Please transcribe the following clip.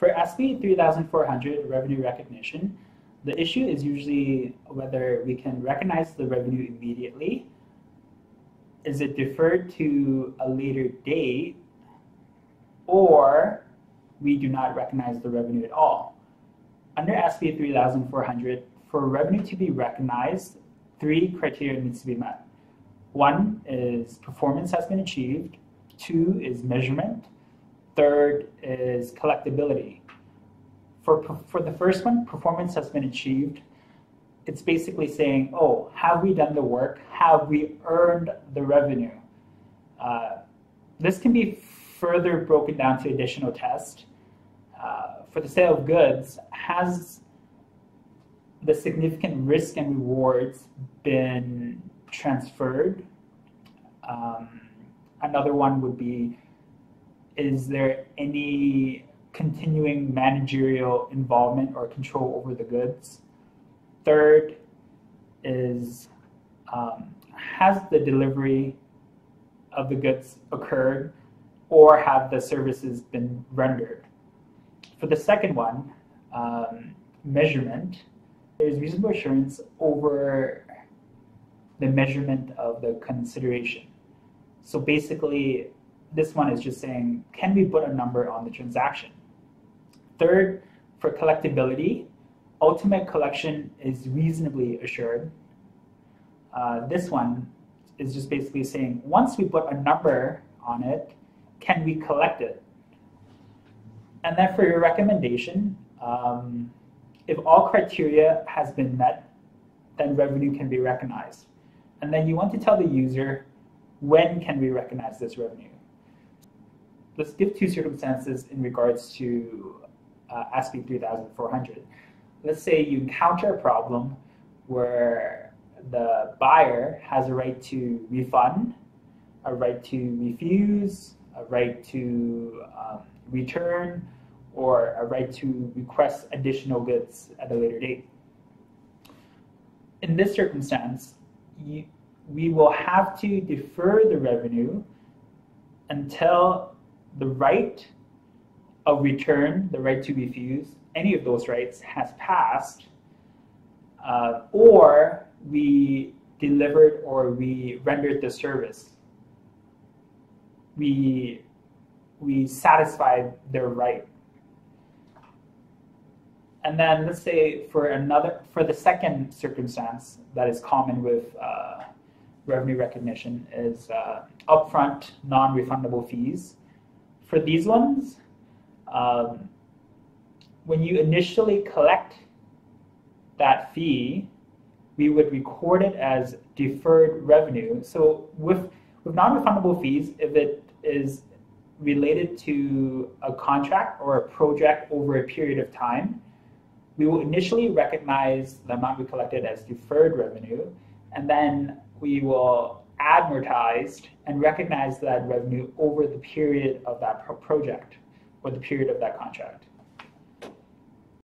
For ASPE 3400 revenue recognition, the issue is usually whether we can recognize the revenue immediately. Is it deferred to a later date, or we do not recognize the revenue at all? Under ASPE 3400, for revenue to be recognized, 3 criteria needs to be met. 1 is performance has been achieved, 2 is measurement, 3rd is collectibility. For the first one, performance has been achieved. It's basically saying, oh, have we done the work? Have we earned the revenue? This can be further broken down to additional tests. For the sale of goods, has the significant risk and rewards been transferred? Another one would be, is there any continuing managerial involvement or control over the goods? 3rd is, has the delivery of the goods occurred, or have the services been rendered? For the second one, measurement, there's reasonable assurance over the measurement of the consideration. So basically, this one is just saying, can we put a number on the transaction? 3rd, for collectibility, ultimate collection is reasonably assured. This one is just basically saying, once we put a number on it, can we collect it? And then for your recommendation, if all criteria has been met, then revenue can be recognized. And then you want to tell the user, when can we recognize this revenue? Let's give 2 circumstances in regards to ASPE 3400. Let's say you encounter a problem where the buyer has a right to refund, a right to refuse, a right to return, or a right to request additional goods at a later date. In this circumstance, we will have to defer the revenue until the right of return, the right to refuse, any of those rights has passed, or we delivered or we rendered the service. We satisfied their right. And then let's say for the second circumstance that is common with revenue recognition is upfront non-refundable fees. For these ones, when you initially collect that fee, we would record it as deferred revenue. So with non-refundable fees, if it is related to a contract or a project over a period of time, we will initially recognize the amount we collected as deferred revenue, and then we will amortize and recognize that revenue over the period of that project or the period of that contract.